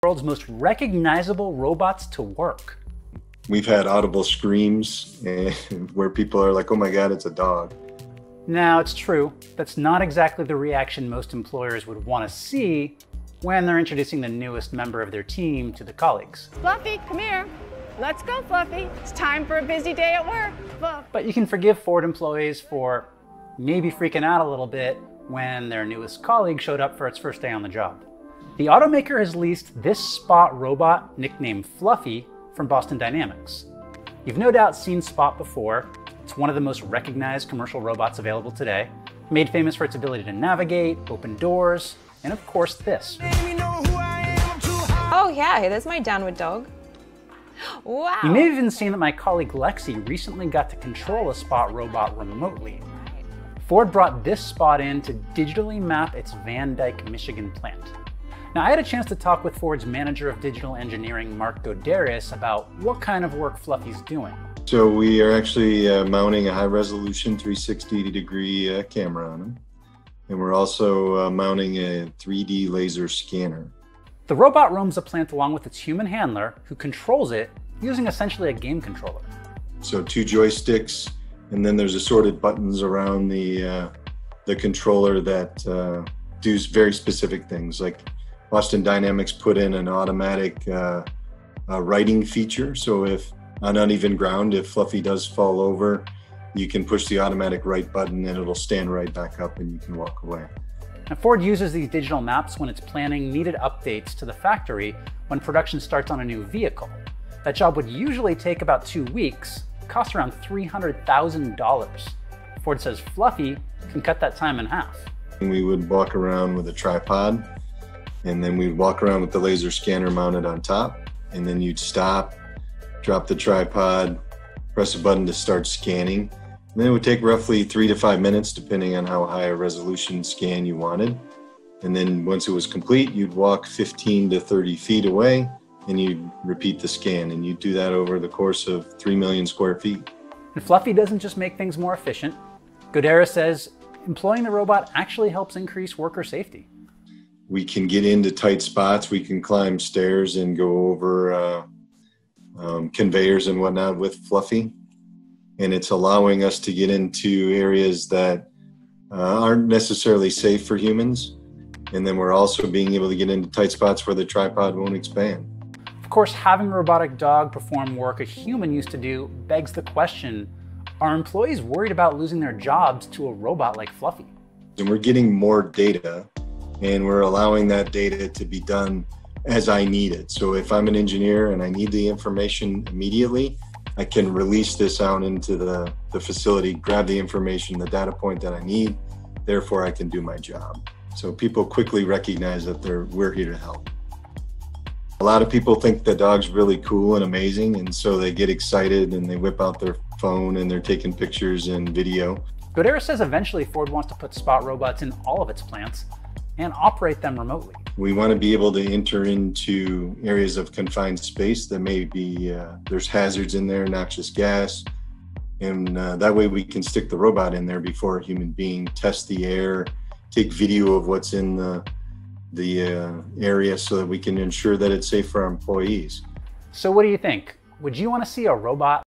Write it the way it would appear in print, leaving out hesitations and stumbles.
World's most recognizable robots to work. We've had audible screams where people are like, oh my God, it's a dog. Now, it's true, that's not exactly the reaction most employers would want to see when they're introducing the newest member of their team to the colleagues. Fluffy, come here. Let's go, Fluffy. It's time for a busy day at work. But you can forgive Ford employees for maybe freaking out a little bit when their newest colleague showed up for its first day on the job. The automaker has leased this Spot robot, nicknamed Fluffy, from Boston Dynamics. You've no doubt seen Spot before. It's one of the most recognized commercial robots available today, made famous for its ability to navigate, open doors, and of course this. Oh yeah, there's my downward dog. Wow. You may have even seen that my colleague Lexi recently got to control a Spot robot remotely. Ford brought this Spot in to digitally map its Van Dyke, Michigan plant. Now, I had a chance to talk with Ford's manager of digital engineering, Mark Godaris, about what kind of work Fluffy's doing. So we are actually mounting a high-resolution 360-degree camera on him. And we're also mounting a 3D laser scanner. The robot roams a plant along with its human handler, who controls it using essentially a game controller. So 2 joysticks, and then there's assorted buttons around the controller that do very specific things. Like Boston Dynamics put in an automatic righting feature. So if on uneven ground, if Fluffy does fall over, you can push the automatic right button and it'll stand right back up and you can walk away. Now, Ford uses these digital maps when it's planning needed updates to the factory when production starts on a new vehicle. That job would usually take about 2 weeks, cost around $300,000. Ford says Fluffy can cut that time in half. We would walk around with a tripod, and then we'd walk around with the laser scanner mounted on top, and then you'd stop, drop the tripod, press a button to start scanning. And then it would take roughly 3 to 5 minutes, depending on how high a resolution scan you wanted. And then once it was complete, you'd walk 15 to 30 feet away, and you'd repeat the scan. And you'd do that over the course of 3 million square feet. And Fluffy doesn't just make things more efficient. Godaris says employing the robot actually helps increase worker safety. We can get into tight spots. We can climb stairs and go over conveyors and whatnot with Fluffy. And it's allowing us to get into areas that aren't necessarily safe for humans. And then we're also being able to get into tight spots where the tripod won't expand. Of course, having a robotic dog perform work a human used to do begs the question, are employees worried about losing their jobs to a robot like Fluffy? And we're getting more data, and we're allowing that data to be done as I need it. So if I'm an engineer and I need the information immediately, I can release this out into the facility, grab the information, the data point that I need, therefore I can do my job. So people quickly recognize that we're here to help. A lot of people think the dog's really cool and amazing, and so they get excited and they whip out their phone and they're taking pictures and video. Godaris says eventually Ford wants to put Spot robots in all of its plants and operate them remotely. We want to be able to enter into areas of confined space that may be, there's hazards in there, noxious gas, and that way we can stick the robot in there before a human being, test the air, take video of what's in the area so that we can ensure that it's safe for our employees. So what do you think? Would you want to see a robot